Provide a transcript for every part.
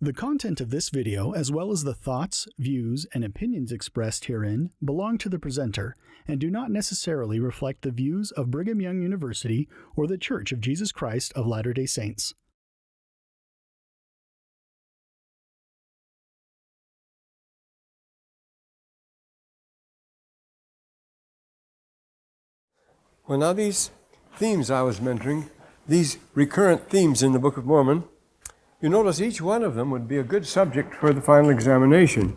The content of this video, as well as the thoughts, views, and opinions expressed herein, belong to the presenter and do not necessarily reflect the views of Brigham Young University or the Church of Jesus Christ of Latter-day Saints. Well, now these themes I was mentoring, these recurrent themes in the Book of Mormon, you notice each one of them would be a good subject for the final examination.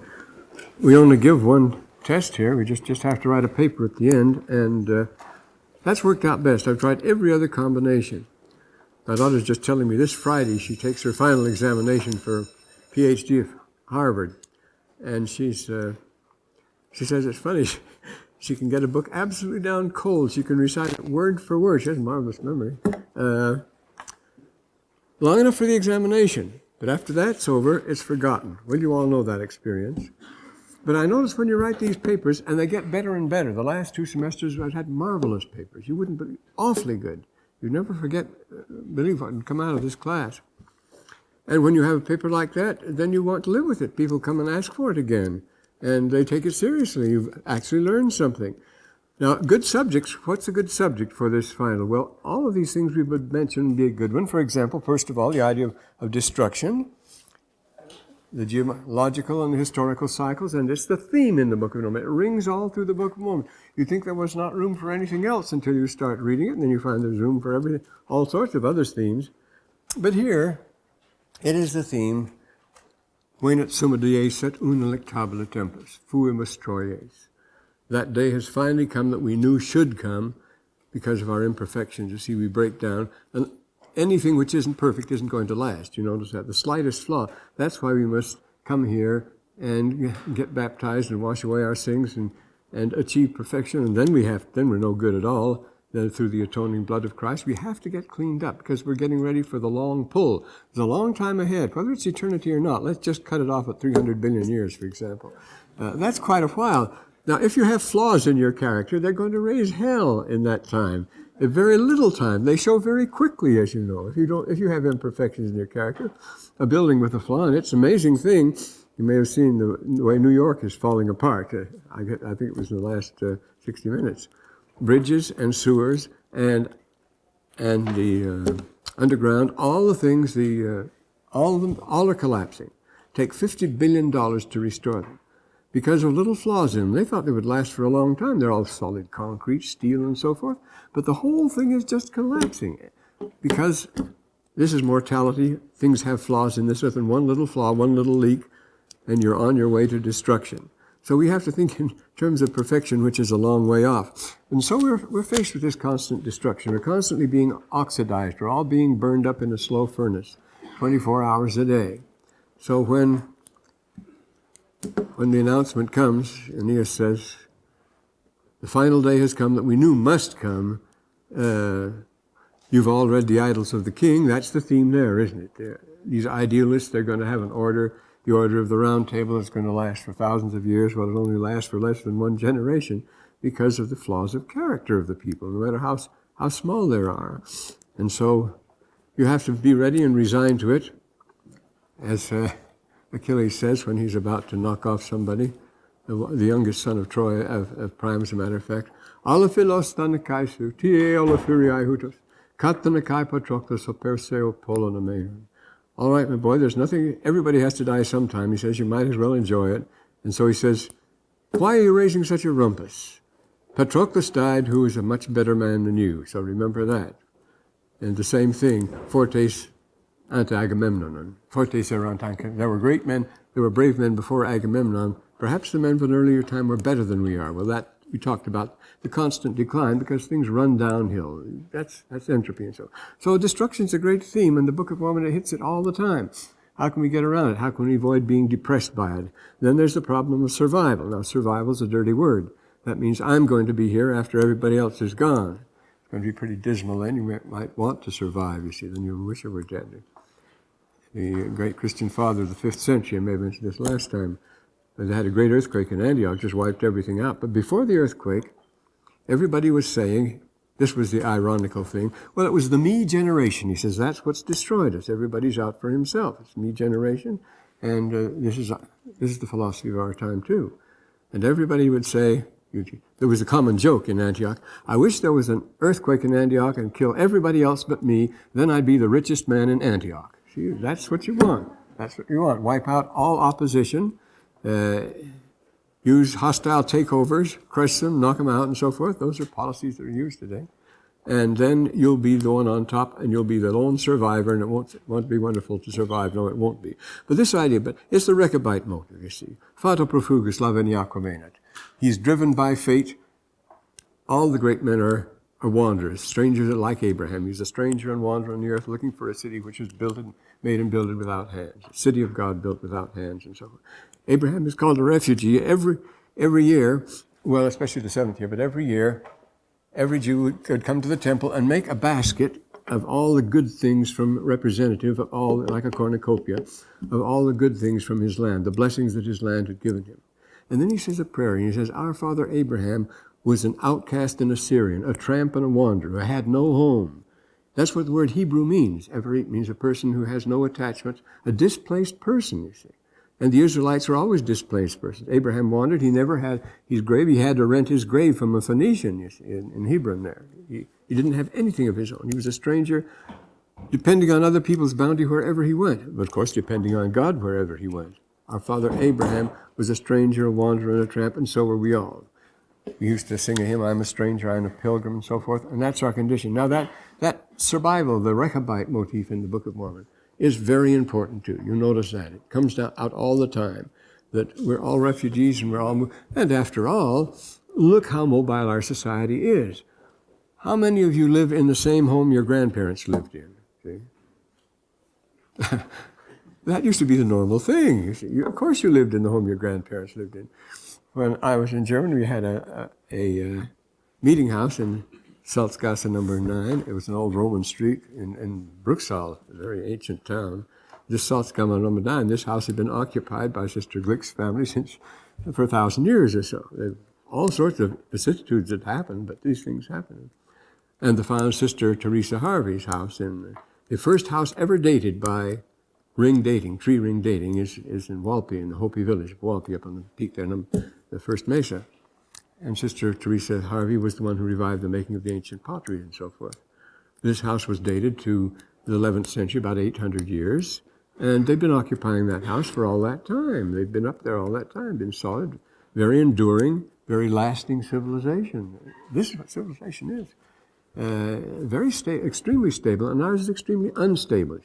We only give one test here. We just have to write a paper at the end, and that's worked out best. I've tried every other combination. My daughter's just telling me this Friday she takes her final examination for PhD at Harvard, and she says it's funny. She can get a book absolutely down cold. She can recite it word for word. She has a marvelous memory. Long enough for the examination, but after that's over, it's forgotten. Well, you all know that experience. But I notice when you write these papers, and they get better and better. The last 2 semesters, I've had marvelous papers. You wouldn't believe, awfully good. You'd never believe what would come out of this class. And when you have a paper like that, then you want to live with it. People come and ask for it again, and they take it seriously. You've actually learned something. Now, good subjects, what's a good subject for this final? Well, all of these things we would mention would be a good one. For example, first of all, the idea of destruction, the geological and the historical cycles, and it's the theme in the Book of Mormon. It rings all through the Book of Mormon. You think there was not room for anything else until you start reading it, and then you find there's room for everything, all sorts of other themes. But here, it is the theme, Venat summa dies et una lectabile tempus, fuimus troies. That day has finally come that we knew should come because of our imperfections. You see, we break down, and anything which isn't perfect isn't going to last. You notice that? The slightest flaw. That's why we must come here and get baptized and wash away our sins and achieve perfection. And then we're no good at all. Then through the atoning blood of Christ, we have to get cleaned up because we're getting ready for the long pull. There's a long time ahead, whether it's eternity or not. Let's just cut it off at 300 billion years, for example. That's quite a while. Now, if you have flaws in your character, they're going to raise hell in that time. A very little time. They show very quickly, as you know. If you have imperfections in your character, a building with a flaw in it's an amazing thing. You may have seen the way New York is falling apart. I think it was in the last 60 minutes. Bridges and sewers and the underground, all the things, all are collapsing. Take $50 billion to restore them. Because of little flaws in them. They thought they would last for a long time. They're all solid concrete, steel, and so forth. But the whole thing is just collapsing. Because this is mortality. Things have flaws in this earth, and one little flaw, one little leak, and you're on your way to destruction. So we have to think in terms of perfection, which is a long way off. And so we're faced with this constant destruction. We're constantly being oxidized. We're all being burned up in a slow furnace, 24 hours a day. So when the announcement comes, Aeneas says, the final day has come that we knew must come. You've all read The Idols of the King. That's the theme there, isn't it? These idealists, they're going to have an order. The order of the Round Table is going to last for thousands of years. Well, it only lasts for less than one generation because of the flaws of character of the people, no matter how small they are. And so you have to be ready and resigned to it. As Achilles says when he's about to knock off somebody, the youngest son of Troy, of Priam, as a matter of fact, Alaphilos thanakaisu, tie olafuriai hutos, katanakai patroclus operseo polonameon. All right, my boy, there's nothing, everybody has to die sometime. He says, you might as well enjoy it. And so he says, why are you raising such a rumpus? Patroclus died, who is a much better man than you. So remember that. And the same thing, fortes anti-Agamemnon. Fortes erantanka. There were great men, there were brave men before Agamemnon. Perhaps the men of an earlier time were better than we are. Well, that we talked about the constant decline because things run downhill. That's entropy and so. So destruction's a great theme, and the Book of Mormon, it hits it all the time. How can we get around it? How can we avoid being depressed by it? Then there's the problem of survival. Now, survival's a dirty word. That means I'm going to be here after everybody else is gone. It's going to be pretty dismal then. You might want to survive, you see, then you wish you were dead. The great Christian father of the 5th century, I may have mentioned this last time, they had a great earthquake in Antioch, just wiped everything out. But before the earthquake, everybody was saying, This was the ironical thing. Well, it was the me generation. He says, that's what's destroyed us. Everybody's out for himself. It's me generation. And this is the philosophy of our time, too. And everybody would say, there was a common joke in Antioch, I wish there was an earthquake in Antioch and kill everybody else but me, then I'd be the richest man in Antioch. See, that's what you want. That's what you want. Wipe out all opposition, use hostile takeovers, crush them, knock them out, and so forth. Those are policies that are used today. And then you'll be the one on top, and you'll be the lone survivor, and it won't be wonderful to survive. No, it won't be. But this idea, it's the Rechabite motive, you see. Fato profugus laveniaque venat. He's driven by fate. All the great men are wanderers, strangers like Abraham. He's a stranger and wanderer on the earth, looking for a city which was made and builded without hands, a city of God built without hands, and so forth. Abraham is called a refugee every year, well, especially the seventh year, but every year, every Jew could come to the temple and make a basket of all the good things representative of all, like a cornucopia, of all the good things from his land, the blessings that his land had given him. And then he says a prayer, and he says, our father Abraham was an outcast and a Syrian, a tramp and a wanderer, who had no home. That's what the word Hebrew means. Everett means a person who has no attachment, a displaced person, you see. And the Israelites were always displaced persons. Abraham wandered. He never had his grave. He had to rent his grave from a Phoenician, you see, in Hebron there. He didn't have anything of his own. He was a stranger, depending on other people's bounty wherever he went. But of course, depending on God wherever he went. Our father Abraham was a stranger, a wanderer, and a tramp, and so were we all. We used to sing a hymn, I'm a stranger, I'm a pilgrim, and so forth, and that's our condition. Now that survival, the Rechabite motif in the Book of Mormon, is very important too. You'll notice that. It comes out all the time, that we're all refugees and we're all and after all, look how mobile our society is. How many of you live in the same home your grandparents lived in? See? That used to be the normal thing. You see. Of course you lived in the home your grandparents lived in. When I was in Germany, we had a meeting house in Salzgasse number 9. It was an old Roman street in Bruchsal, a very ancient town. This Salzgasse number 9, this house had been occupied by Sister Glick's family for 1,000 years or so. All sorts of vicissitudes had happened, but these things happened. And the found Sister Teresa Harvey's house, the first house ever dated by ring dating, tree ring dating, is in Walpi, in the Hopi village of Walpi, up on the peak there, the first mesa. And Sister Teresa Harvey was the one who revived the making of the ancient pottery and so forth. This house was dated to the 11th century, about 800 years, and they've been occupying that house for all that time. They've been up there all that time, been solid, very enduring, very lasting civilization. This is what civilization is. Extremely stable, and ours is extremely unstable.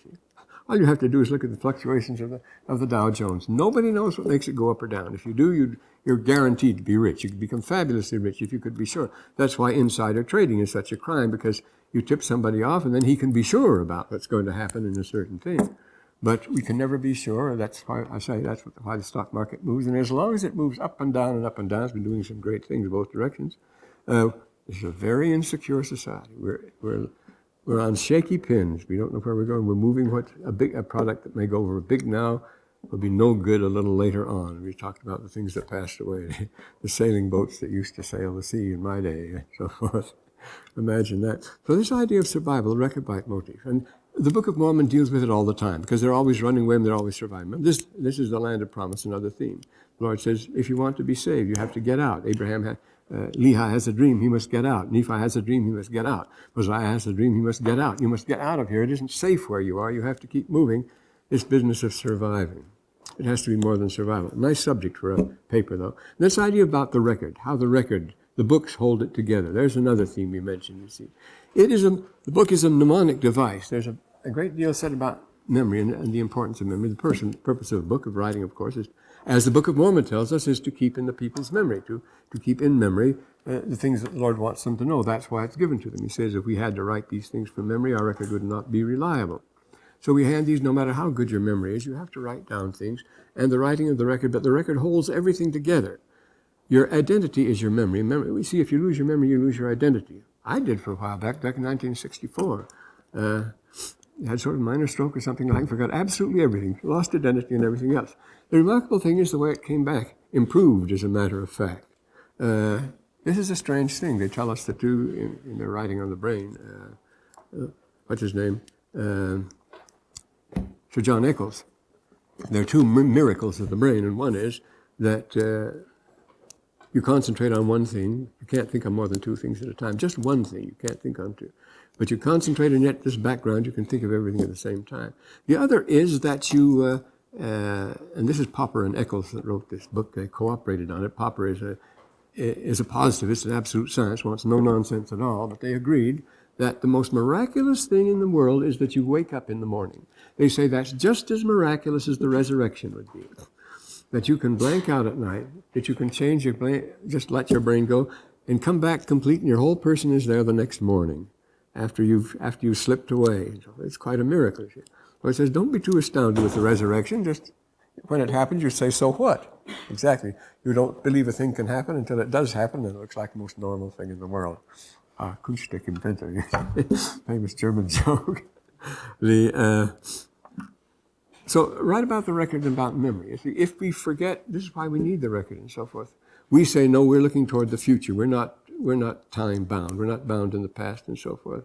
All you have to do is look at the fluctuations of the Dow Jones. Nobody knows what makes it go up or down. If you do, you're guaranteed to be rich. You could become fabulously rich if you could be sure. That's why insider trading is such a crime, because you tip somebody off and then he can be sure about what's going to happen in a certain thing. But we can never be sure. That's why I say why the stock market moves. And as long as it moves up and down and up and down, it's been doing some great things in both directions. It's a very insecure society. We're on shaky pins. We don't know where we're going. We're moving a product that may go over big now will be no good a little later on. We talked about the things that passed away, the sailing boats that used to sail the sea in my day, and so forth. Imagine that. So this idea of survival, the Rechabite motif, and the Book of Mormon deals with it all the time, because they're always running away and they're always surviving. This is the land of promise, another theme. The Lord says, if you want to be saved, you have to get out. Lehi has a dream, he must get out. Nephi has a dream, he must get out. Mosiah has a dream, he must get out. You must get out of here. It isn't safe where you are. You have to keep moving. This business of surviving. It has to be more than survival. Nice subject for a paper, though. This idea about the record, how the books hold it together. There's another theme we mentioned, you see. The book is a mnemonic device. There's a great deal said about memory and the importance of memory. The purpose of a book, of writing, of course, is, as the Book of Mormon tells us, is to keep in the people's memory, to keep in memory the things that the Lord wants them to know. That's why it's given to them. He says if we had to write these things from memory, our record would not be reliable. So we hand these, no matter how good your memory is, you have to write down things, and the writing of the record, but the record holds everything together. Your identity is your memory. We see if you lose your memory, you lose your identity. I did for a while back in 1964. Had sort of minor stroke or something like that, forgot absolutely everything, lost identity and everything else. The remarkable thing is the way it came back, improved as a matter of fact. This is a strange thing. They tell us that in their writing on the brain, what's his name? Sir John Eccles. There are two miracles of the brain, and one is that you concentrate on one thing. You can't think on more than two things at a time. Just one thing you can't think on two. But you concentrate, and yet this background, you can think of everything at the same time. The other is that you, and this is Popper and Eccles that wrote this book. They cooperated on it. Popper is a positivist, an absolute science, wants no nonsense at all, but they agreed that the most miraculous thing in the world is that you wake up in the morning. They say that's just as miraculous as the resurrection would be. That you can blank out at night, that you can change your brain, just let your brain go, and come back complete, and your whole person is there the next morning after you've slipped away. It's quite a miracle. So it says, don't be too astounded with the resurrection. Just when it happens, you say, so what? Exactly. You don't believe a thing can happen until it does happen, and it looks like the most normal thing in the world. Acoustic inventor, famous German joke. So write about the record and about memory. If we forget, this is why we need the record and so forth. We say, no, we're looking toward the future. We're not time bound. We're not bound in the past and so forth.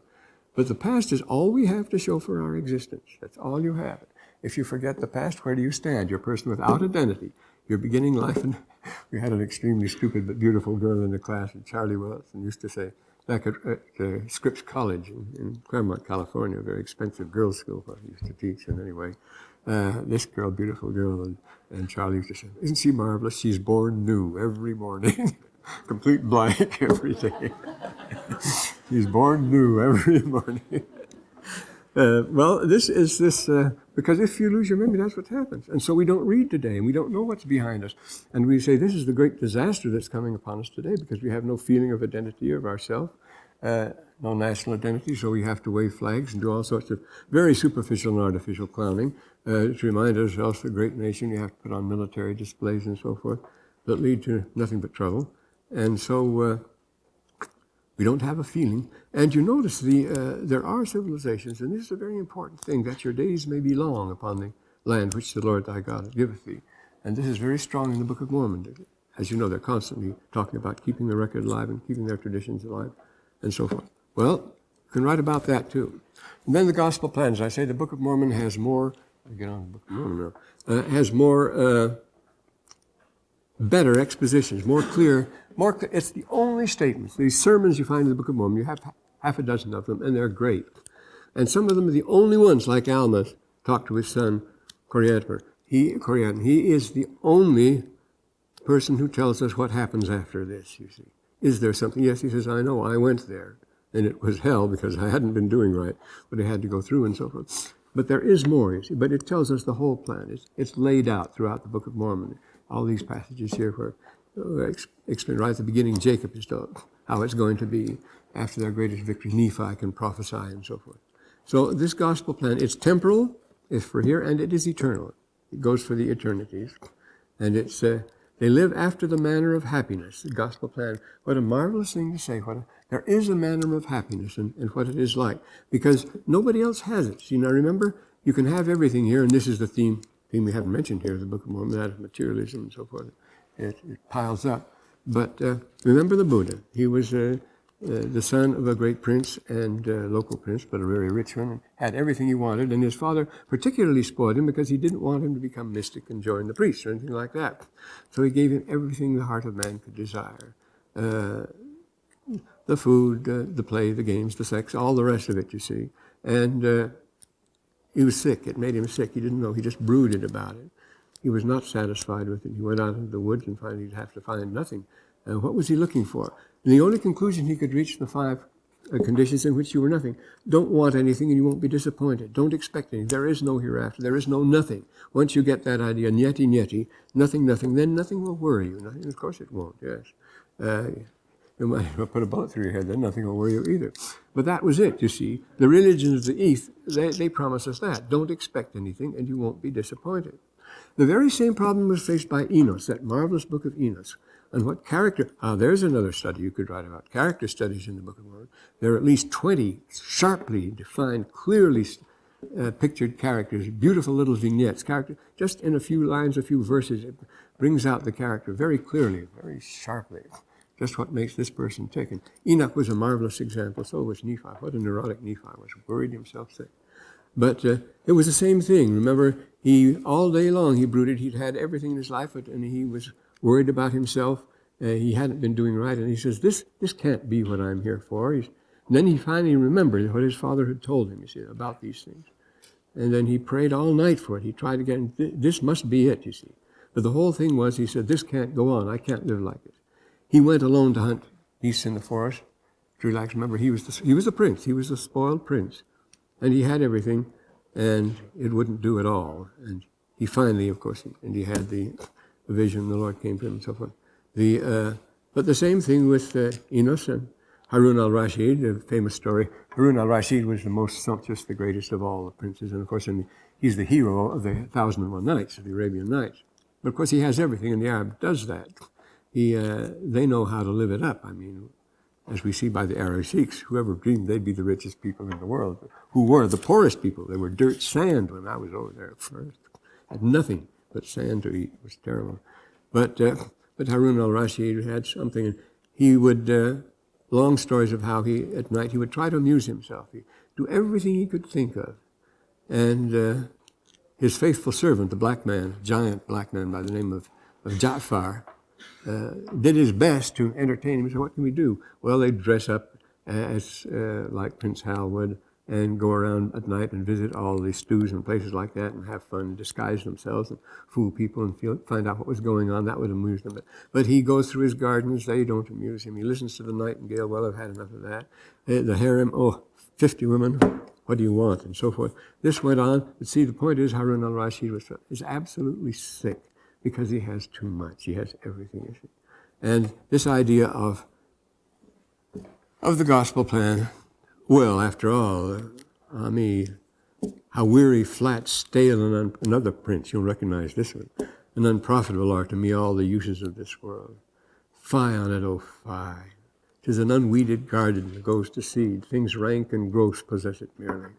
But the past is all we have to show for our existence. That's all you have. If you forget the past, where do you stand? You're a person without identity. You're beginning life, and we had an extremely stupid but beautiful girl in the class, and Charlie Wilson used to say, back at Scripps College in Claremont, California, a very expensive girls' school where I used to teach. And anyway, this girl, beautiful girl, and Charlie used to say, isn't she marvelous? She's born new every morning. Complete blank every day. She's born new every morning. Well, because if you lose your memory, that's what happens. And so we don't read today, and we don't know what's behind us. And we say, this is the great disaster that's coming upon us today, because we have no feeling of identity of ourselves, no national identity, so we have to wave flags and do all sorts of very superficial and artificial clowning to remind ourselves, a great nation, you have to put on military displays and so forth that lead to nothing but trouble. And so we don't have a feeling. And you notice there are civilizations, and this is a very important thing, that your days may be long upon the land which the Lord thy God giveth thee. And this is very strong in the Book of Mormon. As you know, they're constantly talking about keeping the record alive and keeping their traditions alive and so forth. Well, you can write about that too. And then the gospel plans. I say the Book of Mormon has more, I'll get on the Book of Mormon now, has more better expositions, more clear. It's the only statements. These sermons you find in the Book of Mormon, you have half a dozen of them, and they're great. And some of them are the only ones, like Alma talked to his son, Coriantumr. He is the only person who tells us what happens after this, you see. Is there something? Yes, he says, I know, I went there. And it was hell because I hadn't been doing right, but I had to go through and so forth. But there is more, you see. But it tells us the whole plan. It's laid out throughout the Book of Mormon. All these passages here where explain right at the beginning, Jacob is told how it's going to be after their greatest victory. Nephi can prophesy and so forth. So this gospel plan, it's temporal, it's for here, and it is eternal. It goes for the eternities. And it's they live after the manner of happiness, the gospel plan. What a marvelous thing to say. There is a manner of happiness and what it is like, because nobody else has it. See, now remember, you can have everything here, and this is the theme we haven't mentioned here, the Book of Mormon, that of materialism and so forth. It piles up. But remember the Buddha. He was the son of a great prince and local prince, but a very rich one, and had everything he wanted. And his father particularly spoiled him because he didn't want him to become mystic and join the priests or anything like that. So he gave him everything the heart of man could desire. The food, the play, the games, the sex, all the rest of it, you see. And he was sick. It made him sick. He didn't know. He just brooded about it. He was not satisfied with it. He went out into the woods and finally he'd have to find nothing. What was he looking for? And the only conclusion he could reach, the 5 conditions in which you were nothing. Don't want anything and you won't be disappointed. Don't expect anything. There is no hereafter. There is no nothing. Once you get that idea, nyeti, nyeti, nothing, nothing, then nothing will worry you. Nothing, of course it won't, yes. You might put a bullet through your head, then nothing will worry you either. But that was it, you see. The religions of the East, they promise us that. Don't expect anything and you won't be disappointed. The very same problem was faced by Enos, that marvelous book of Enos. And what character, there's another study you could write about, character studies in the Book of Mormon. There are at least 20 sharply defined, clearly pictured characters, beautiful little vignettes, character, just in a few lines, a few verses, it brings out the character very clearly, very sharply. just what makes this person tick. And Enoch was a marvelous example. So was Nephi. What a neurotic Nephi was. Worried himself sick. But it was the same thing. Remember, all day long he brooded. He'd had everything in his life, and he was worried about himself. He hadn't been doing right. And he says, this can't be what I'm here for. And then he finally remembered what his father had told him, you see, about these things. And then he prayed all night for it. He tried again. This must be it, you see. But the whole thing was, he said, this can't go on. I can't live like this. He went alone to hunt beasts in the forest to relax. Remember, he was the prince. He was the spoiled prince. And he had everything, and it wouldn't do at all. And he finally, of course, he had the vision. The Lord came to him and so forth. But the same thing with Enos and Harun al-Rashid, the famous story. Harun al-Rashid was the most sumptuous, the greatest of all the princes. And of course, he's the hero of the 1001 Nights, of the Arabian Nights. But of course, he has everything, and the Arab does that. They know how to live it up. I mean, as we see by the Arab Sikhs, whoever dreamed they'd be the richest people in the world, who were the poorest people. They were dirt, sand when I was over there at first. Had nothing but sand to eat. It was terrible. But Harun al-Rashid had something, and he would, long stories of how at night, he would try to amuse himself. He'd do everything he could think of. And his faithful servant, the black man, giant black man by the name of Ja'far, did his best to entertain him. He said, what can we do? Well, they'd dress up as like Prince Hal would and go around at night and visit all these stews and places like that and have fun, disguise themselves and fool people and find out what was going on. That would amuse them. But he goes through his gardens. They don't amuse him. He listens to the nightingale. Well, I've had enough of that. The harem, 50 women. What do you want? And so forth. This went on. But see, the point is Harun al-Rashid is absolutely sick because he has too much. He has everything, you see. And this idea of the gospel plan, well, after all, how weary, flat, stale, and another prince, you'll recognize this one, and unprofitable are to me all the uses of this world. Fie on it, oh fie. 'Tis an unweeded garden that goes to seed. Things rank and gross possess it merely.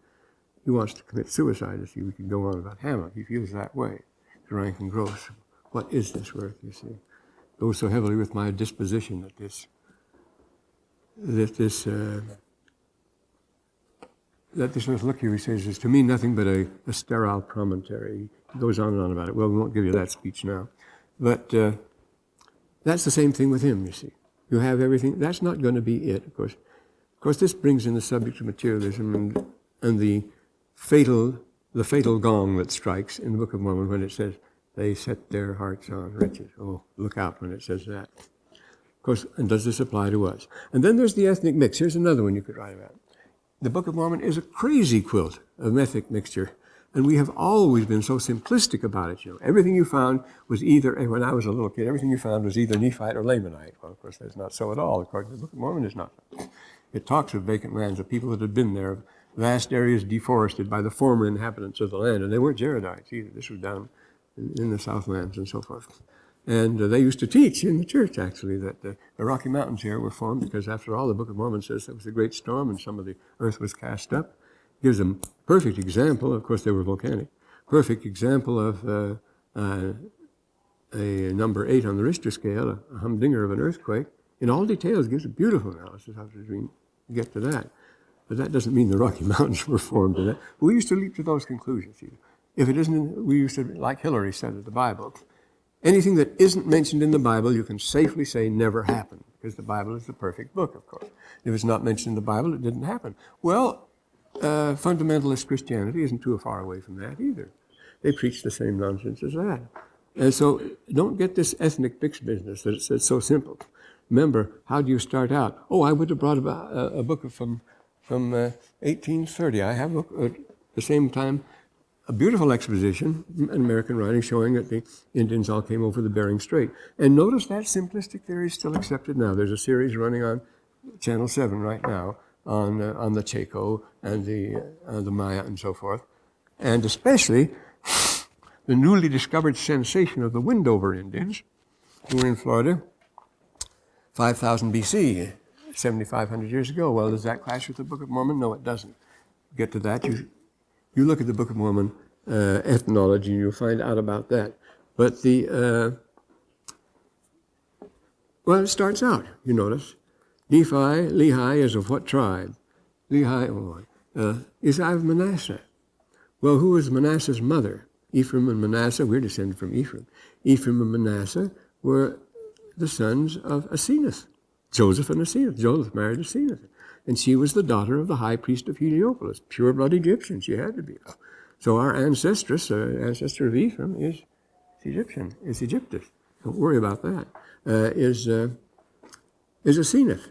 He wants to commit suicide. You see, we could go on about Hamlet. He feels that way. It's rank and gross. What is this worth, you see? Goes so heavily with my disposition that this look here, he says, is to me nothing but a sterile promontory. He goes on and on about it. Well, we won't give you that speech now. But that's the same thing with him, you see. You have everything. That's not going to be it, of course. Of course, this brings in the subject of materialism and the fatal gong that strikes in the Book of Mormon when it says, they set their hearts on riches. Oh, look out when it says that. Of course, and does this apply to us? And then there's the ethnic mix. Here's another one you could write about. The Book of Mormon is a crazy quilt of ethnic mixture. And we have always been so simplistic about it, you know. Everything you found was either, when I was a little kid, everything you found was either Nephite or Lamanite. Well, of course, that's not so at all. According to the Book of Mormon, it's not. It talks of vacant lands, of people that had been there, of vast areas deforested by the former inhabitants of the land. And they weren't Jaredites either. This was down in the Southlands and so forth. And they used to teach in the church, actually, that the Rocky Mountains here were formed because, after all, the Book of Mormon says there was a great storm and some of the earth was cast up. Gives them perfect example, of course they were volcanic, perfect example of a number 8 on the Richter scale, a humdinger of an earthquake. In all details, gives a beautiful analysis how to get to that. But that doesn't mean the Rocky Mountains were formed in that. We used to leap to those conclusions. If it isn't, we used to, like Hillary said in the Bible, anything that isn't mentioned in the Bible, you can safely say never happened, because the Bible is the perfect book, of course. If it's not mentioned in the Bible, it didn't happen. Well, fundamentalist Christianity isn't too far away from that either. They preach the same nonsense as that. And so don't get this ethnic mix business that it's so simple. Remember, how do you start out? Oh, I would have brought a book from 1830. I have a book at the same time, a beautiful exposition, an American writing showing that the Indians all came over the Bering Strait. And notice that simplistic theory is still accepted now. There's a series running on Channel 7 right now on the Chaco and the Maya and so forth. And especially the newly discovered sensation of the Windover Indians who were in Florida 5,000 BC, 7,500 years ago. Well, does that clash with the Book of Mormon? No, it doesn't. Get to that. You look at the Book of Mormon ethnology, and you'll find out about that. But the Well, it starts out, you notice. Lehi is of what tribe? Lehi is of Manasseh. Well, who was Manasseh's mother? Ephraim and Manasseh, we're descended from Ephraim. Ephraim and Manasseh were the sons of Asenath, Joseph and Asenath. Joseph married Asenath, and she was the daughter of the high priest of Heliopolis, pure-blood Egyptian. She had to be. So our ancestor of Ephraim, is Egyptian, is Egyptus. Don't worry about that. Is Asenath.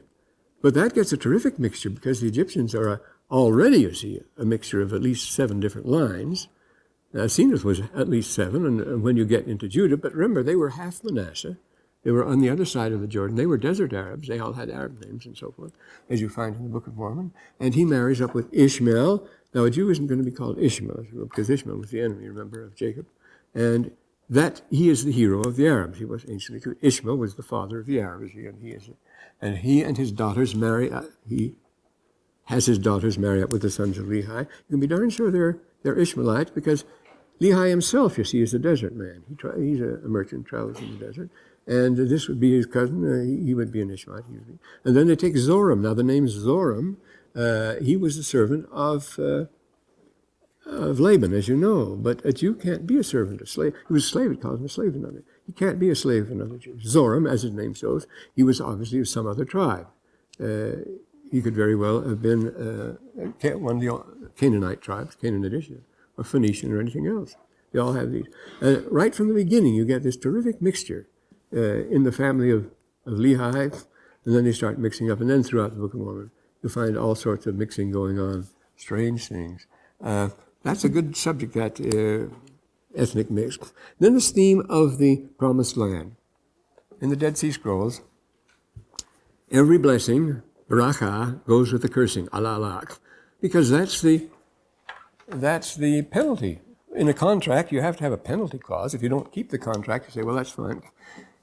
But that gets a terrific mixture because the Egyptians are already, you see, a mixture of at least 7 different lines. Asenath was at least 7, and when you get into Judah, but remember, they were half Manasseh. They were on the other side of the Jordan. They were desert Arabs. They all had Arab names and so forth, as you find in the Book of Mormon. And he marries up with Ishmael. Now, a Jew isn't going to be called Ishmael, because Ishmael was the enemy, remember, of Jacob. And that he is the hero of the Arabs. He was anciently true. Ishmael was the father of the Arabs, and he and his daughters marry. He has his daughters marry up with the sons of Lehi. You can be darn sure they're Ishmaelites because Lehi himself, you see, is a desert man. He's a merchant, travels in the desert, and this would be his cousin. He would be an Ishmaelite usually. And then they take Zoram. Now the name Zoram, he was the servant of Laban, as you know. But a Jew can't be a servant, a slave. He was a slave. It calls him a slave to another. He can't be a slave to another Jew. Zoram, as his name shows, he was obviously of some other tribe. He could very well have been one of the Canaanite tribes, Canaanite, or Phoenician, or anything else. They all have these. Right from the beginning, you get this terrific mixture in the family of Lehi, and then they start mixing up. And then throughout the Book of Mormon, you'll find all sorts of mixing going on, strange things. That's a good subject, that ethnic mix. Then this theme of the Promised Land. In the Dead Sea Scrolls, every blessing, bracha, goes with the cursing, alalak, because that's the penalty. In a contract, you have to have a penalty clause. If you don't keep the contract, you say, well, that's fine.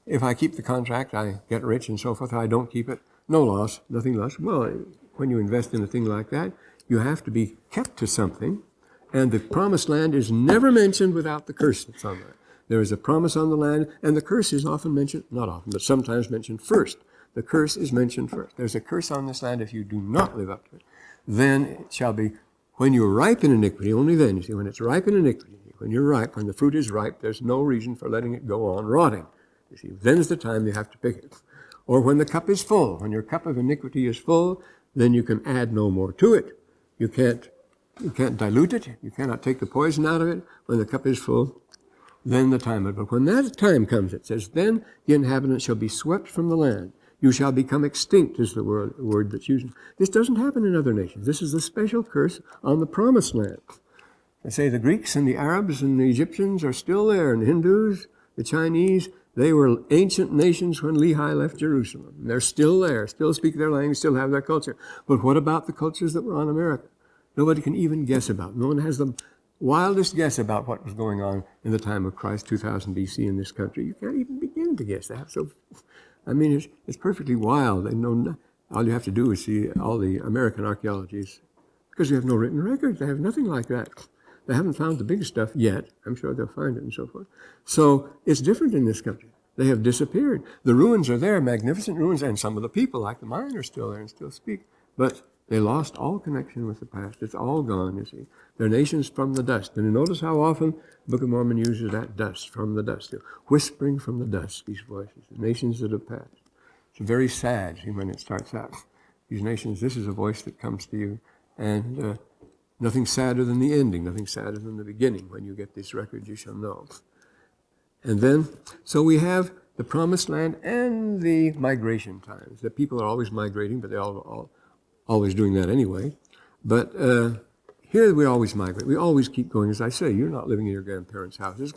If I keep the contract, I get rich and so forth. If I don't keep it, no loss, nothing lost. Well, when you invest in a thing like that, you have to be kept to something. And the promised land is never mentioned without the curse that's on there. There is a promise on the land, and the curse is often mentioned, not often, but sometimes mentioned first. The curse is mentioned first. There's a curse on this land if you do not live up to it. Then it shall be, when you're ripe in iniquity, only then, you see, when it's ripe in iniquity, when you're ripe, when the fruit is ripe, there's no reason for letting it go on rotting. You see, then is the time you have to pick it. Or when the cup is full, when your cup of iniquity is full, then you can add no more to it. You can't dilute it. You cannot take the poison out of it. When the cup is full, then the time. But when that time comes, it says, then the inhabitants shall be swept from the land. You shall become extinct, is the word that's used. This doesn't happen in other nations. This is a special curse on the Promised Land. I say the Greeks and the Arabs and the Egyptians are still there, and the Hindus, the Chinese, they were ancient nations when Lehi left Jerusalem. They're still there, still speak their language, still have their culture. But what about the cultures that were on America? Nobody can even guess about. No one has the wildest guess about what was going on in the time of Christ, 2000 BC in this country. You can't even begin to guess that. So, I mean, it's perfectly wild. They know all you have to do is see all the American archaeologies, because we have no written records. They have nothing like that. They haven't found the big stuff yet. I'm sure they'll find it and so forth. So it's different in this country. They have disappeared. The ruins are there, magnificent ruins, and some of the people, like the mine, are still there and still speak. But they lost all connection with the past. It's all gone, you see. They're nations from the dust. And you notice how often the Book of Mormon uses that dust, from the dust. They're whispering from the dust, these voices, the nations that have passed. It's very sad, see, when it starts out. These nations, this is a voice that comes to you. And nothing sadder than the ending, nothing sadder than the beginning. When you get this record, you shall know. And then, so we have the Promised Land and the migration times. The people are always migrating, but they're always doing that anyway. But here we always migrate. We always keep going. As I say, you're not living in your grandparents' houses.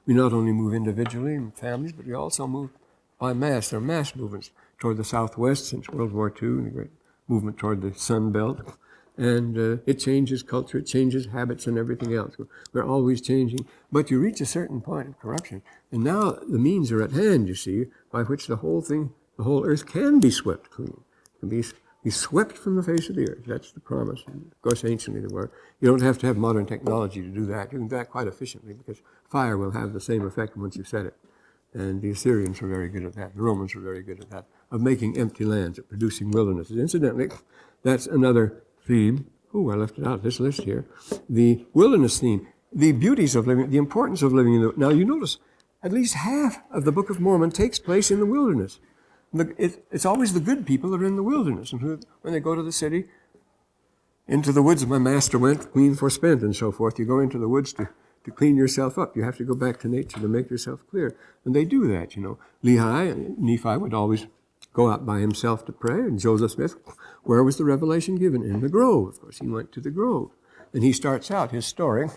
We not only move individually in families, but we also move by mass. There are mass movements toward the Southwest since World War II, and a great movement toward the Sun Belt. And it changes culture, it changes habits and everything else. We're always changing. But you reach a certain point of corruption. And now the means are at hand, you see, by which the whole earth can be swept clean. It can be swept from the face of the earth. That's the promise. And of course, anciently there were. You don't have to have modern technology to do that. You can do that quite efficiently because fire will have the same effect once you set it. And the Assyrians were very good at that. The Romans were very good at that, of making empty lands, of producing wildernesses. Incidentally, that's another theme. Oh, I left it out of this list here. The wilderness theme, the beauties of living, the importance of living in the... Now, you notice at least half of the Book of Mormon takes place in the wilderness. It's always the good people that are in the wilderness. And when they go to the city, into the woods my master went, clean forspent, and so forth. You go into the woods to clean yourself up. You have to go back to nature to make yourself clear. And they do that, you know. Nephi would always go out by himself to pray. And Joseph Smith, where was the revelation given? In the grove. Of course, he went to the grove. And he starts out, his story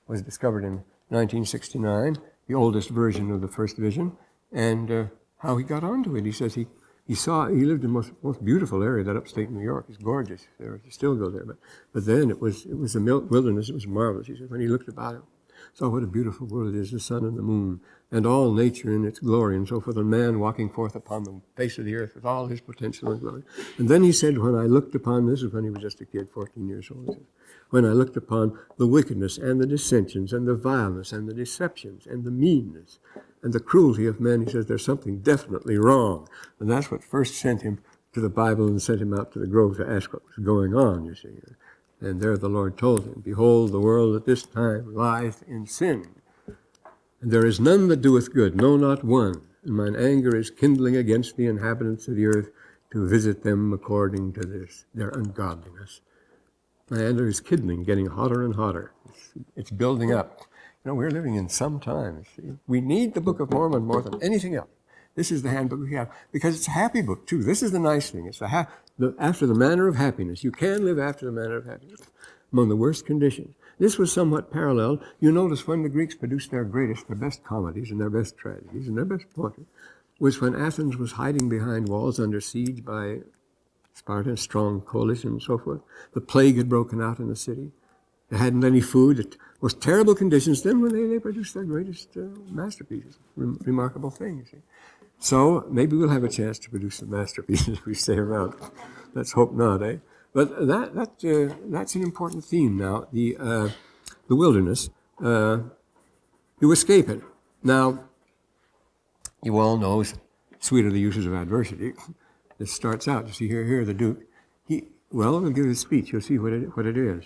was discovered in 1969, the oldest version of the first vision, and how he got onto it. He says he lived in the most beautiful area, that upstate New York. It's gorgeous. You still go there. But then it was a wilderness. It was marvelous. He said, when he looked about it, saw what a beautiful world it is, the sun and the moon, and all nature in its glory, and so forth, and man walking forth upon the face of the earth with all his potential and glory. And then he said, when I looked upon this, when he was just a kid, 14 years old, he said, when I looked upon the wickedness and the dissensions and the vileness and the deceptions and the meanness and the cruelty of men, he says, there's something definitely wrong. And that's what first sent him to the Bible and sent him out to the grove to ask what was going on, you see. And there the Lord told him, behold, the world at this time lieth in sin. And there is none that doeth good, no, not one. And mine anger is kindling against the inhabitants of the earth to visit them according to their ungodliness. My anger is kindling, getting hotter and hotter. It's building up. You know, we're living in some times. We need the Book of Mormon more than anything else. This is the handbook we have, because it's a happy book, too. This is the nice thing. It's after the manner of happiness. You can live after the manner of happiness among the worst conditions. This was somewhat paralleled. You notice when the Greeks produced their best comedies and their best tragedies and their best poetry, was when Athens was hiding behind walls under siege by Sparta, strong coalition and so forth. The plague had broken out in the city. They hadn't any food. It was terrible conditions. Then when they produced their greatest masterpieces, remarkable things. So maybe we'll have a chance to produce some masterpieces if we stay around. Let's hope not, eh? But that's an important theme now. The wilderness. You escape it. Now, you all know, sweet are the uses of adversity. This starts out. You see here the Duke. We'll give a speech. You'll see what it is.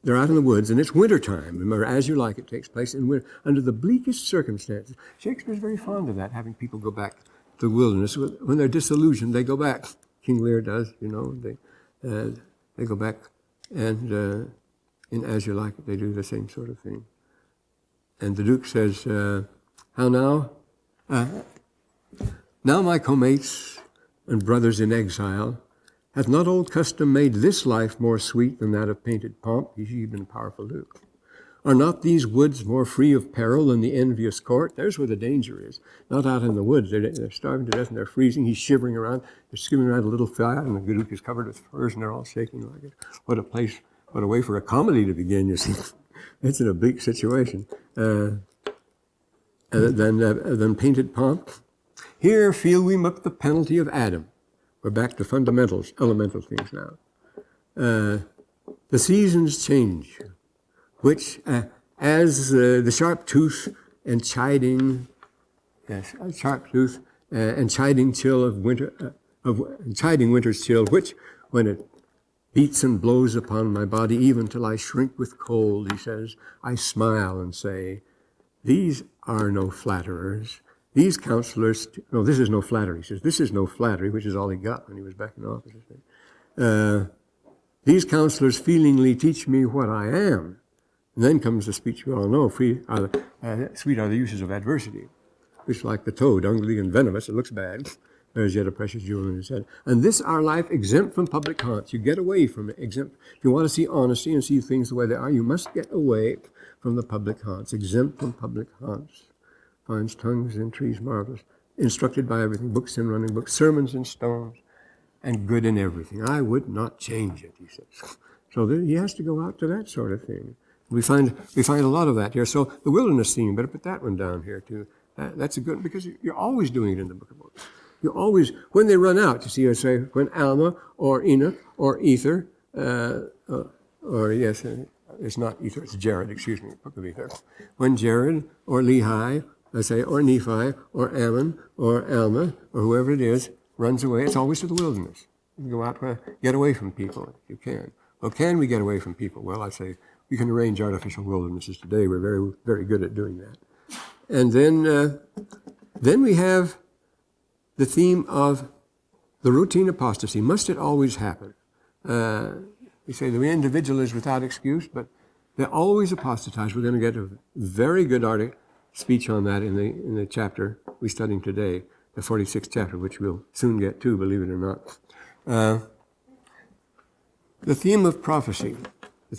They're out in the woods, and it's wintertime. Remember, As You Like It takes place in winter, under the bleakest circumstances. Shakespeare's very fond of that, having people go back to the wilderness. When they're disillusioned, they go back. King Lear does, you know. They go back, and in As You Like It, they do the same sort of thing. And the Duke says, how now? Now my co-mates and brothers in exile, hath not old custom made this life more sweet than that of painted pomp? He's even powerful Duke. Are not these woods more free of peril than the envious court? There's where the danger is. Not out in the woods. They're starving to death and they're freezing. He's shivering around. They're skimming around a little fire, and the Duke is covered with furs, and they're all shaking like it. What a way for a comedy to begin, you see. It's in a bleak situation. Then painted pomp. Here feel we muck the penalty of Adam. We're back to fundamentals, elemental things now. The seasons change, which as the sharp tooth and chiding chill of winter, chiding winter's chill, which when it beats and blows upon my body, even till I shrink with cold, he says, I smile and say, these are no flatterers. These counselors, no, this is no flattery. He says, this is no flattery, which is all he got when he was back in office. These counselors feelingly teach me what I am. And then comes the speech we all know, sweet are the uses of adversity, which like the toad, ugly and venomous, it looks bad. There's yet a precious jewel in his head. And this our life exempt from public haunts. You get away from it, exempt. If you want to see honesty and see things the way they are, you must get away from the public haunts, exempt from public haunts. Finds tongues in trees marvelous, instructed by everything, books in running books, sermons in stones, and good in everything. I would not change it, he says. So he has to go out to that sort of thing. We find a lot of that here. So the wilderness theme, better put that one down here too. That's a good, because you're always doing it in the Book of Mormon. You always, when they run out, you see, I say, when Alma or Enoch or Ether, it's not Ether, it's Jared, excuse me, Book of Ether. When Jared or Lehi, let's say, or Nephi, or Ammon, or Alma, or whoever it is, runs away, it's always to the wilderness. You go out to get away from people if you can. Well, can we get away from people? Well, I say we can arrange artificial wildernesses today. We're very, very good at doing that. And then we have the theme of the routine apostasy. Must it always happen? We say the individual is without excuse, but they always apostatize. We're going to get a very good speech on that in the chapter we're studying today, the 46th chapter, which we'll soon get to, believe it or not. The theme of prophecy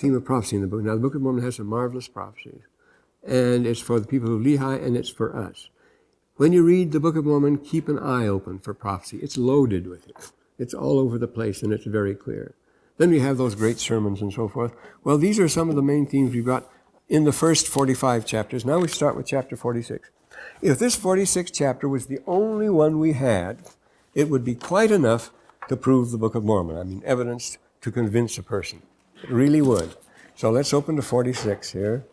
in the book. Now, the Book of Mormon has some marvelous prophecies, and it's for the people of Lehi, and it's for us. When you read the Book of Mormon, keep an eye open for prophecy. It's loaded with it. It's all over the place, and it's very clear. Then we have those great sermons and so forth. Well, these are some of the main themes we've got in the first 45 chapters. Now we start with chapter 46. If this 46th chapter was the only one we had, it would be quite enough to prove the Book of Mormon. I mean, evidence to convince a person. It really would. So let's open to 46 here.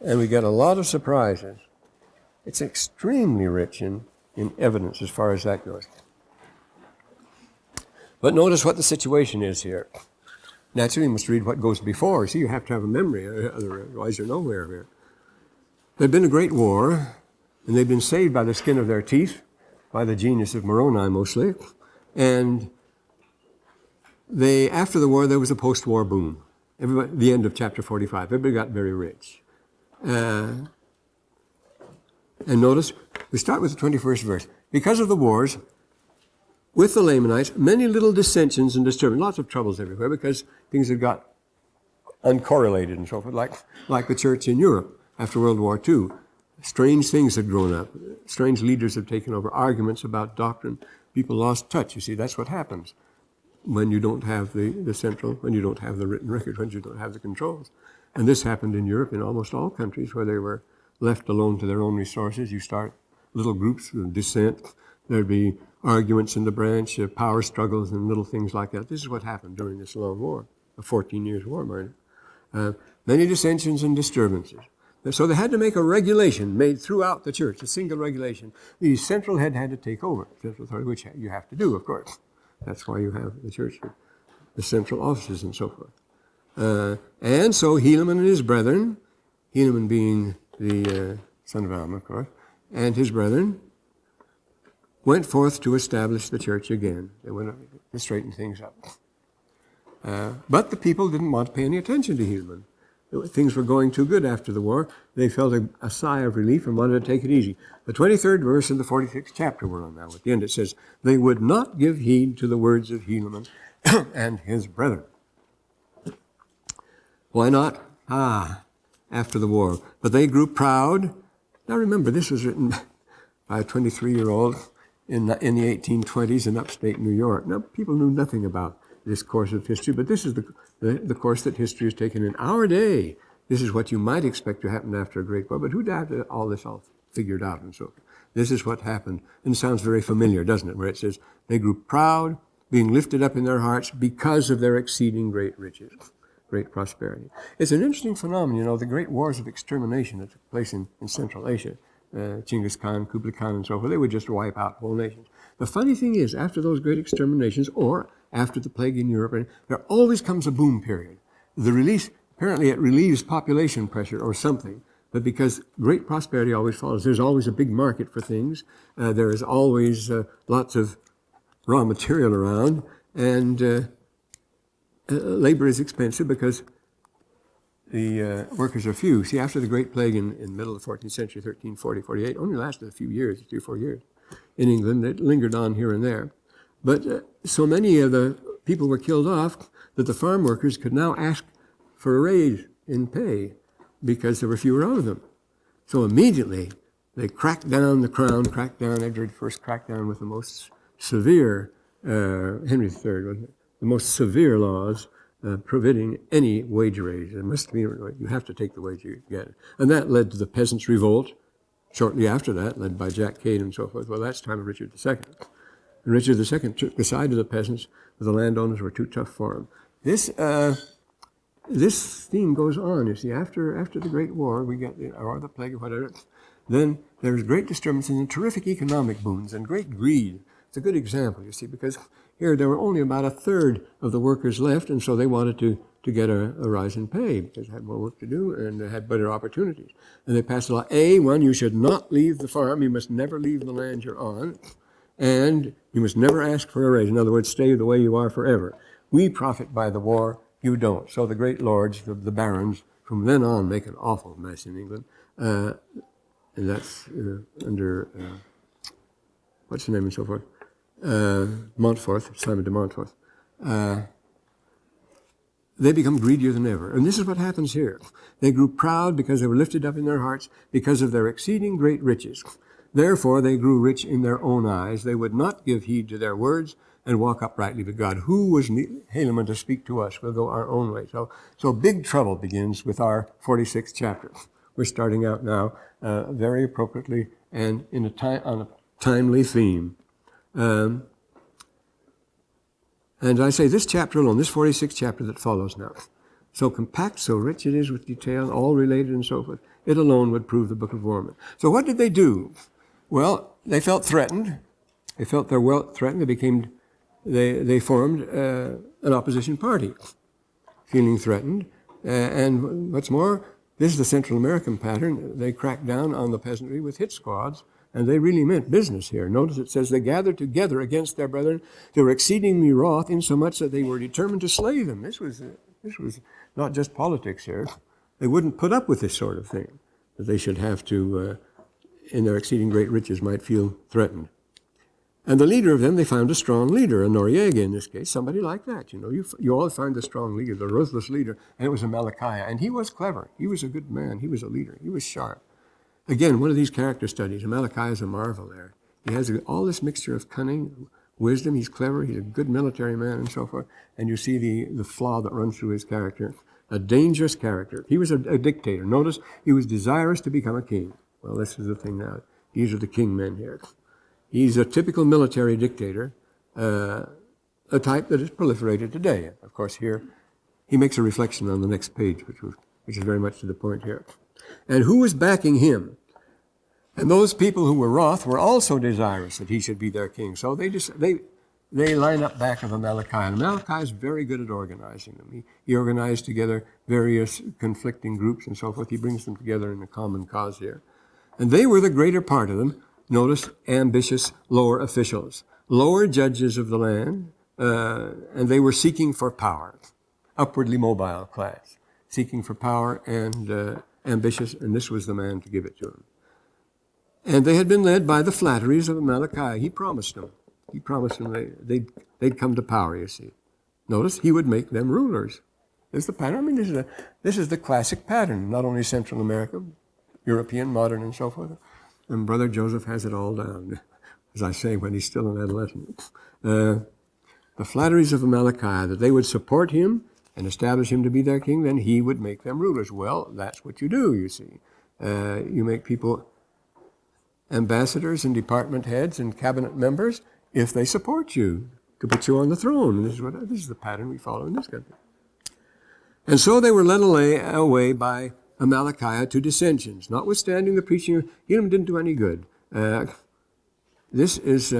And we get a lot of surprises. It's extremely rich in evidence as far as that goes. But notice what the situation is here. Naturally, you must read what goes before. See, you have to have a memory, otherwise you're nowhere here. There'd been a great war, and they'd been saved by the skin of their teeth, by the genius of Moroni mostly. And after the war, there was a post-war boom. The end of chapter 45. Everybody got very rich. And notice, we start with the 21st verse. Because of the wars with the Lamanites, many little dissensions and disturbances, lots of troubles everywhere because things had got uncorrelated and so forth, like the church in Europe after World War II. Strange things had grown up. Strange leaders have taken over, arguments about doctrine. People lost touch. You see, that's what happens when you don't have the central, when you don't have the written record, when you don't have the controls. And this happened in Europe, in almost all countries where they were left alone to their own resources. You start little groups of dissent. There'd be arguments in the branch, power struggles and little things like that. This is what happened during this long war, a 14 years war, mind you. Many dissensions and disturbances. So they had to make a regulation made throughout the church, a single regulation. The central head had to take over, central authority, which you have to do, of course. That's why you have the church, the central offices and so forth. And so Helaman and his brethren, Helaman being the son of Alma, of course, and his brethren, went forth to establish the church again. They went to straighten things up. But the people didn't want to pay any attention to Helaman. Things were going too good after the war. They felt a sigh of relief and wanted to take it easy. The 23rd verse in the 46th chapter we're on now. At the end it says, they would not give heed to the words of Helaman and his brethren. Why not? After the war. But they grew proud. Now remember, this was written by a 23-year-old in the 1820s in upstate New York. Now, people knew nothing about this course of history, but this is the course that history has taken in our day. This is what you might expect to happen after a great war, but who'd have all this all figured out and so forth? This is what happened, and it sounds very familiar, doesn't it, where it says, they grew proud, being lifted up in their hearts because of their exceeding great riches, great prosperity. It's an interesting phenomenon, the great wars of extermination that took place in Central Asia, Genghis Khan, Kublai Khan, and so forth, they would just wipe out whole nations. The funny thing is, after those great exterminations, or after the plague in Europe, there always comes a boom period. Apparently it relieves population pressure or something, but because great prosperity always follows, there's always a big market for things, there is always lots of raw material around, and labor is expensive because the workers are few. See, after the Great Plague in the middle of the 14th century, 1340, 48, only lasted a few years, 3 or 4 years. In England, it lingered on here and there. But so many of the people were killed off that the farm workers could now ask for a raise in pay because there were fewer of them. So immediately, they cracked down, the crown cracked down, Edward I cracked down with the most severe, Henry III, wasn't it? The most severe laws prohibiting any wage raise. It must be, you have to take the wage you get. And that led to the Peasants' Revolt. Shortly after that, led by Jack Cade and so forth. Well, that's the time of Richard II. And Richard II took the side of the peasants, but the landowners were too tough for him. This this theme goes on. You see, after the Great War, we get, or the plague or whatever, then there's great disturbance and terrific economic booms and great greed. It's a good example, you see, because here there were only about a third of the workers left, and so they wanted to get a rise in pay because they had more work to do and they had better opportunities. And they passed a law, A1, you should not leave the farm, you must never leave the land you're on, and you must never ask for a raise. In other words, stay the way you are forever. We profit by the war, you don't. So the great lords, the barons, from then on make an awful mess in England. And that's under, what's the name and so forth? Montfort, Simon de Montfort. They become greedier than ever. And this is what happens here. They grew proud because they were lifted up in their hearts because of their exceeding great riches. Therefore, they grew rich in their own eyes. They would not give heed to their words and walk uprightly with God. Who was Helaman to speak to us? We'll go our own way. So big trouble begins with our 46th chapter. We're starting out now very appropriately and on a timely theme. And I say this chapter alone, this 46th chapter that follows now, so compact, so rich it is with detail, all related and so forth, it alone would prove the Book of Mormon. So what did they do? Well, they felt threatened. They felt their wealth threatened. They formed an opposition party, feeling threatened. And what's more, this is the Central American pattern. They cracked down on the peasantry with hit squads, and they really meant business here. Notice it says they gathered together against their brethren. They were exceedingly wroth, insomuch that they were determined to slay them. This was not just politics here. They wouldn't put up with this sort of thing, that they should have to, in their exceeding great riches, might feel threatened. And the leader of them, they found a strong leader, a Noriega in this case, somebody like that. You know, you all find a strong leader, the ruthless leader, and it was Amalickiah. And he was clever. He was a good man. He was a leader. He was sharp. Again, one of these character studies. Amalickiah is a marvel there. He has all this mixture of cunning, wisdom. He's clever. He's a good military man and so forth. And you see the flaw that runs through his character. A dangerous character. He was a dictator. Notice, he was desirous to become a king. Well, this is the thing now. These are the king men here. He's a typical military dictator, a type that is proliferated today. Of course, here he makes a reflection on the next page, which is very much to the point here. And who was backing him? And those people who were wroth were also desirous that he should be their king. So they line up back of Amalickiah. And Amalickiah is very good at organizing them. He organized together various conflicting groups and so forth. He brings them together in a common cause here. And they were the greater part of them. Notice, ambitious lower officials, lower judges of the land, and they were seeking for power, upwardly mobile class, seeking for power and ambitious, and this was the man to give it to them. And they had been led by the flatteries of Amalickiah. He promised them they'd come to power, you see. Notice, he would make them rulers. This is the pattern. I mean, this is the classic pattern, not only Central America, European, modern, and so forth. And Brother Joseph has it all down, as I say, when he's still an adolescent. The flatteries of Amalickiah, that they would support him and establish him to be their king, then he would make them rulers. Well, that's what you do, you see. You make people ambassadors and department heads and cabinet members if they support you, to put you on the throne. And this is the pattern we follow in this country. And so they were led away by Amalickiah to dissensions, notwithstanding the preaching of him didn't do any good. This is,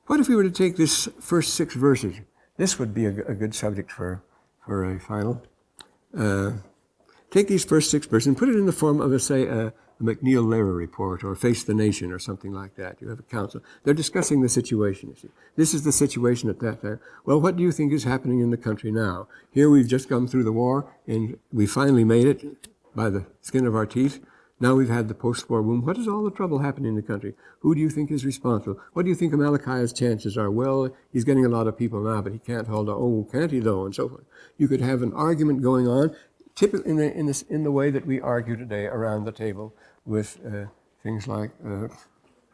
what if we were to take this first 6 verses? This would be a good subject for a final. Take these first 6 verses and put it in the form of, a McNeil-Lehrer report or Face the Nation or something like that. You have a council. They're discussing the situation, you see. This is the situation at that time. Well, what do you think is happening in the country now? Here we've just come through the war, and we finally made it by the skin of our teeth. Now we've had the post-war boom. What is all the trouble happening in the country? Who do you think is responsible? What do you think Amalickiah's chances are? Well, he's getting a lot of people now, but he can't hold on. Oh, can't he though? And so forth. You could have an argument going on, typically in the way that we argue today around the table with things like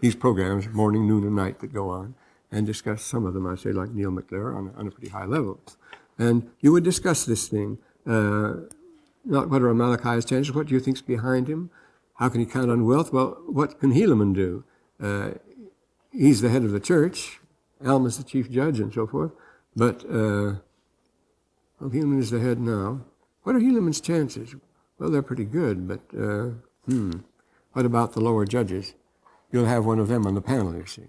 these programs, morning, noon, and night, that go on and discuss some of them, I say, like Neil McLaren on a pretty high level. And you would discuss this thing, not what are Amalickiah's chances, what do you think's behind him? How can he count on wealth? Well, what can Helaman do? He's the head of the church. Alma's the chief judge and so forth. But Helaman is the head now. What are Helaman's chances? Well, they're pretty good, but what about the lower judges? You'll have one of them on the panel, you see.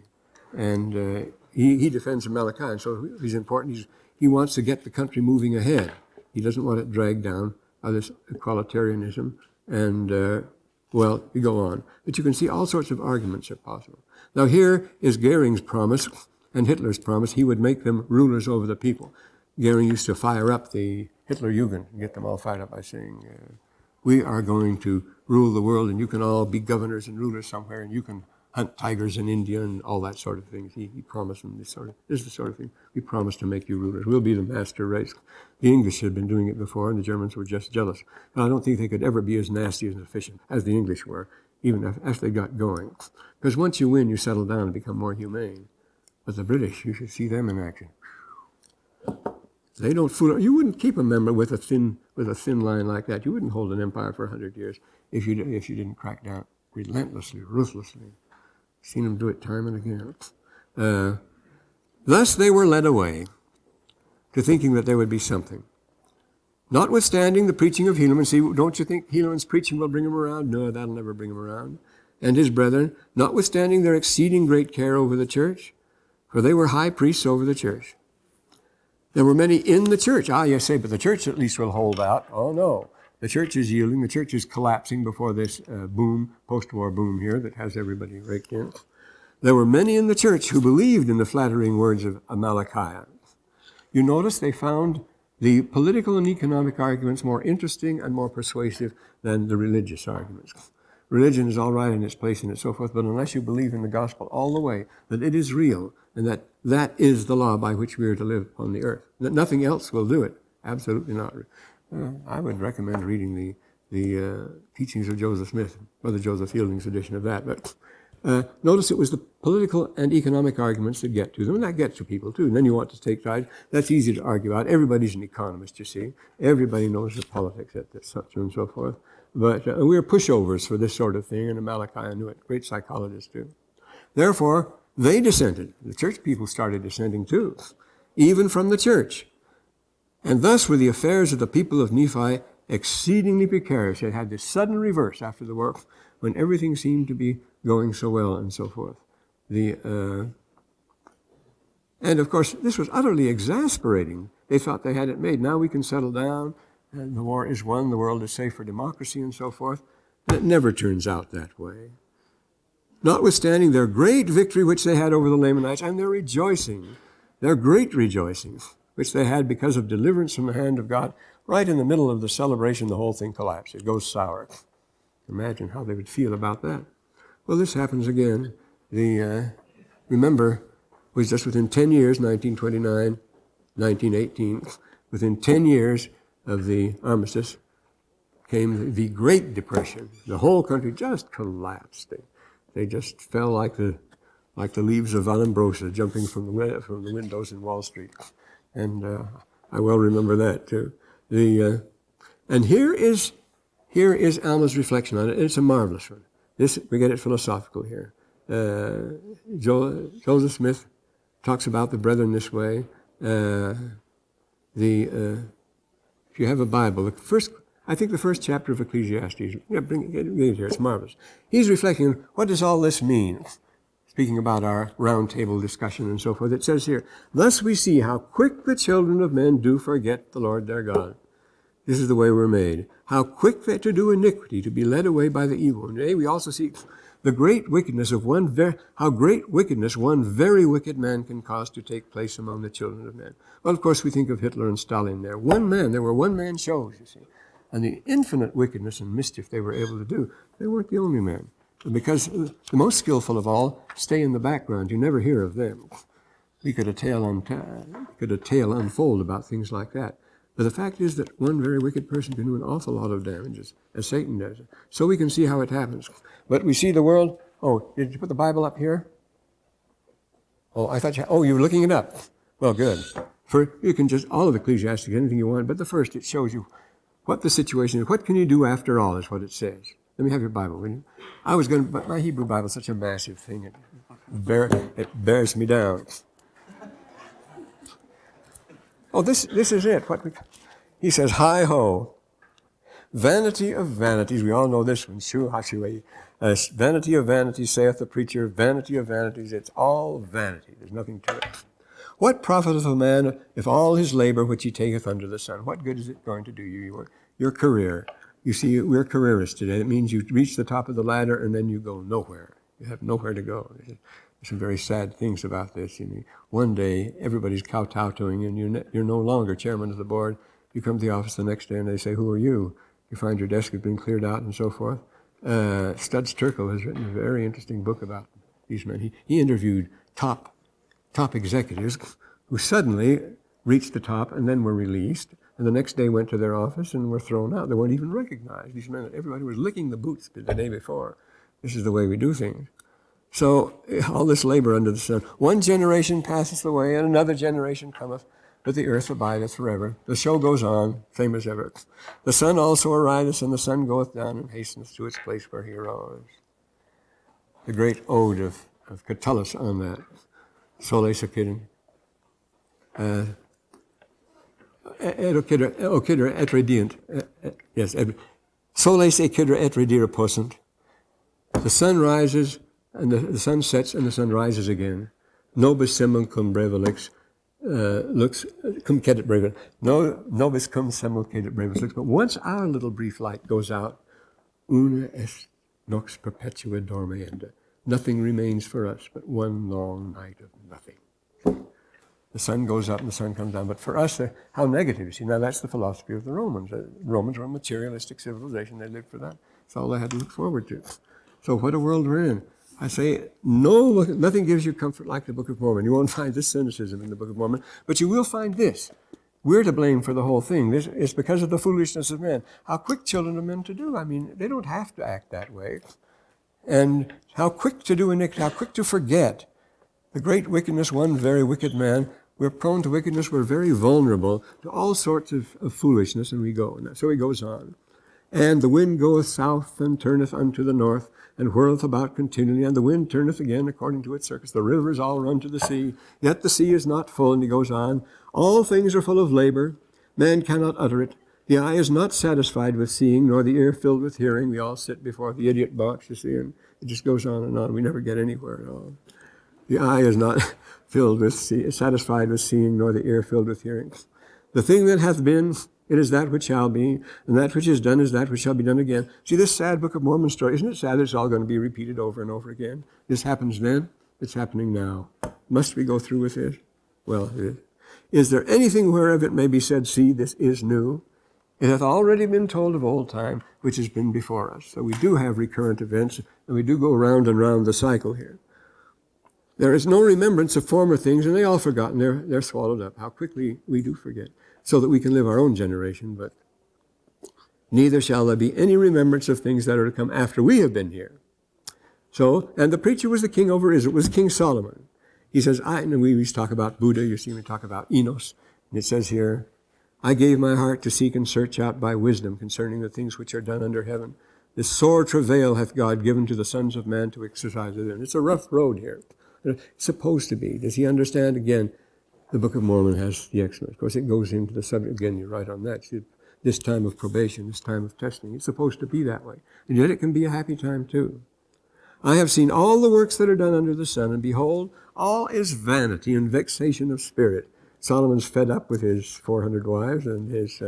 And he defends Malachi, and so he's important. He wants to get the country moving ahead. He doesn't want it dragged down by this equalitarianism, and, well, you go on. But you can see all sorts of arguments are possible. Now here is Goering's promise and Hitler's promise. He would make them rulers over the people. Goering used to fire up the Hitler-Jugend and get them all fired up by saying, we are going to rule the world, and you can all be governors and rulers somewhere, and you can hunt tigers in India and all that sort of thing. He promised them this is the sort of thing. We promise to make you rulers. We'll be the master race. The English had been doing it before, and the Germans were just jealous. But I don't think they could ever be as nasty and efficient as the English were, even after they got going. Because once you win, you settle down and become more humane. But the British, you should see them in action. They don't fool. You wouldn't keep a member with a thin line like that. You wouldn't hold an empire for 100 years if you didn't crack down relentlessly, ruthlessly. Seen them do it time and again. Thus they were led away to thinking that there would be something. Notwithstanding the preaching of Helaman, see, don't you think Helaman's preaching will bring him around? No, that'll never bring him around. And his brethren, notwithstanding their exceeding great care over the church, for they were high priests over the church. There were many in the church. You say, but the church at least will hold out. Oh, no. The church is yielding. The church is collapsing before this boom, post-war boom here that has everybody raked in. There were many in the church who believed in the flattering words of Malachi. You notice they found the political and economic arguments more interesting and more persuasive than the religious arguments. Religion is all right in its place and so forth, but unless you believe in the gospel all the way, that it is real and that that is the law by which we are to live on the earth, that nothing else will do it, absolutely not. I would recommend reading the teachings of Joseph Smith, Brother Joseph Fielding's edition of that. But notice it was the political and economic arguments that get to them, and that gets to people too. And then you want to take sides. That's easy to argue out. Everybody's an economist, you see. Everybody knows the politics at this, such and so forth. But we're pushovers for this sort of thing, and Malachi knew it. Great psychologists too. Therefore, they dissented. The church people started dissenting too, even from the church. And thus were the affairs of the people of Nephi exceedingly precarious. It had this sudden reverse after the war, when everything seemed to be going so well and so forth. And of course, this was utterly exasperating. They thought they had it made. Now we can settle down, and the war is won, the world is safe for democracy and so forth. And it never turns out that way. Notwithstanding their great victory which they had over the Lamanites, and their rejoicing, their great rejoicing, which they had because of deliverance from the hand of God, right in the middle of the celebration, the whole thing collapsed. It goes sour. Imagine how they would feel about that. Well, this happens again. Remember, it was just within 10 years, 1929, 1918, within 10 years of the armistice came the Great Depression. The whole country just collapsed. They just fell like the leaves of Ambrosia jumping from the windows in Wall Street. And I well remember that too. And here is Alma's reflection on it. It's a marvelous one. We get it philosophical here. Joseph Smith talks about the brethren this way. If you have a Bible, I think the first chapter of Ecclesiastes, get it here, it's marvelous. He's reflecting, what does all this mean? Speaking about our round table discussion and so forth, it says here, thus we see how quick the children of men do forget the Lord their God. This is the way we're made. How quick they to do iniquity, to be led away by the evil. And today we also see the great wickedness of how great wickedness one very wicked man can cause to take place among the children of men. Well, of course, we think of Hitler and Stalin there. There were one-man shows, you see. And the infinite wickedness and mischief they were able to do, they weren't the only men. Because the most skillful of all stay in the background. You never hear of them. We could a tale unfold about things like that. But the fact is that one very wicked person can do an awful lot of damage, as Satan does. So we can see how it happens. But we see the world. Oh, did you put the Bible up here? Oh, I thought you were looking it up. Well, good. You can just, all of Ecclesiastes, anything you want, but the first, it shows you what the situation is. What can you do after all is what it says. Let me have your Bible, will you? But my Hebrew Bible is such a massive thing. It bears me down. Oh, this is it. He says, hi-ho. Vanity of vanities. We all know this one. Shu Hashui. Vanity of vanities, saith the preacher. Vanity of vanities. It's all vanity. There's nothing to it. What profiteth a man if all his labor which he taketh under the sun? What good is it going to do you? Your career. You see, we're careerists today. It means you reach the top of the ladder and then you go nowhere. You have nowhere to go. There's some very sad things about this. You know, one day, everybody's kowtowing and you're no longer chairman of the board. You come to the office the next day and they say, who are you? You find your desk has been cleared out and so forth. Studs Terkel has written a very interesting book about these men. He interviewed top executives who suddenly reached the top and then were released, and the next day went to their office and were thrown out. They weren't even recognized. These men, everybody was licking the boots the day before. This is the way we do things. So all this labor under the sun. One generation passeth away, and another generation cometh, but the earth abideth forever. The show goes on, same as ever. The sun also ariseth, and the sun goeth down, and hasteneth to its place where he arose. The great ode of Catullus on that. Sole secidum. Occidere et redient. Yes, soles occidere et redire possunt. The sun rises, and the sun sets, and the sun rises again. Nobis semel cum brevilix lux cum cedit brevis. No, nobis cum semel cedit brevis lux. But once our little brief light goes out, una est nox perpetua dormienda. Nothing remains for us but one long night of nothing. The sun goes up and the sun comes down. But for us, how negative. See, now that's the philosophy of the Romans. The Romans were a materialistic civilization. They lived for that. That's all they had to look forward to. So what a world we're in. I say, nothing gives you comfort like the Book of Mormon. You won't find this cynicism in the Book of Mormon, but you will find this. We're to blame for the whole thing. This is because of the foolishness of men. How quick children of men to do. I mean, they don't have to act that way. And how quick to do iniquity, how quick to forget. The great wickedness, one very wicked man, we're prone to wickedness, we're very vulnerable to all sorts of foolishness, and we go. And so he goes on. And the wind goeth south and turneth unto the north, and whirleth about continually, and the wind turneth again according to its circuits. The rivers all run to the sea, yet the sea is not full. And he goes on. All things are full of labor. Man cannot utter it. The eye is not satisfied with seeing, nor the ear filled with hearing. We all sit before the idiot box, you see, and it just goes on and on. We never get anywhere at all. The eye is not satisfied with seeing, nor the ear filled with hearing. The thing that hath been, it is that which shall be, and that which is done is that which shall be done again. See, this sad Book of Mormon story, isn't it sad that it's all going to be repeated over and over again? This happens then, it's happening now. Must we go through with this? Well, it is. Is there anything whereof it may be said, see, this is new? It hath already been told of old time, which has been before us. So we do have recurrent events, and we do go round and round the cycle here. There is no remembrance of former things, and they all forgotten. They're swallowed up. How quickly we do forget, so that we can live our own generation. But neither shall there be any remembrance of things that are to come after we have been here. So, and the preacher was the king over Israel. It was King Solomon. He says, and we always talk about Buddha. You see, we talk about Enos. And it says here, I gave my heart to seek and search out by wisdom concerning the things which are done under heaven. This sore travail hath God given to the sons of man to exercise it in. It's a rough road here. It's supposed to be. Does he understand? Again, the Book of Mormon has the excellence. Of course, it goes into the subject. Again, you're right on that. See, this time of probation, this time of testing. It's supposed to be that way. And yet it can be a happy time too. I have seen all the works that are done under the sun, and behold, all is vanity and vexation of spirit. Solomon's fed up with his 400 wives and his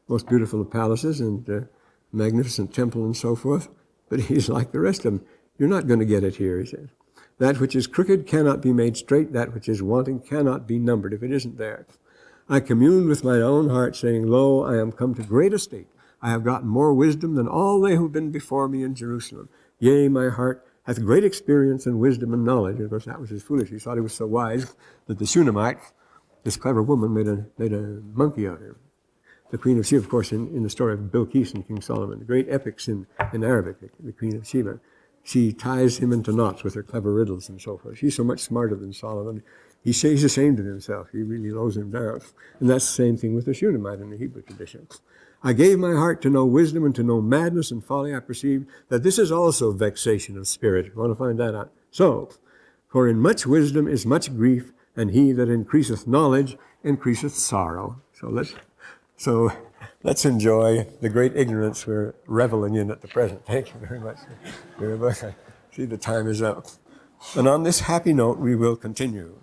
most beautiful of palaces and magnificent temple and so forth. But he's like the rest of them. You're not going to get it here, he says. That which is crooked cannot be made straight. That which is wanting cannot be numbered if it isn't there. I communed with my own heart, saying, Lo, I am come to great estate. I have gotten more wisdom than all they who have been before me in Jerusalem. Yea, my heart hath great experience and wisdom and knowledge. And of course, that was his foolish. He thought he was so wise that the Shunammite, this clever woman, made a monkey out of him. The Queen of Sheba, of course, in the story of Bilqis and King Solomon, the great epics in Arabic, the Queen of Sheba. She ties him into knots with her clever riddles and so forth. She's so much smarter than Solomon. He's ashamed of himself. He really lows him down. And that's the same thing with the Shunammite in the Hebrew tradition. I gave my heart to know wisdom and to know madness and folly. I perceived that this is also vexation of spirit. You want to find that out? So, for in much wisdom is much grief, and he that increaseth knowledge increaseth sorrow. So Let's enjoy the great ignorance we're reveling in at the present. Thank you very much. Very much. I see the time is up. And on this happy note, we will continue.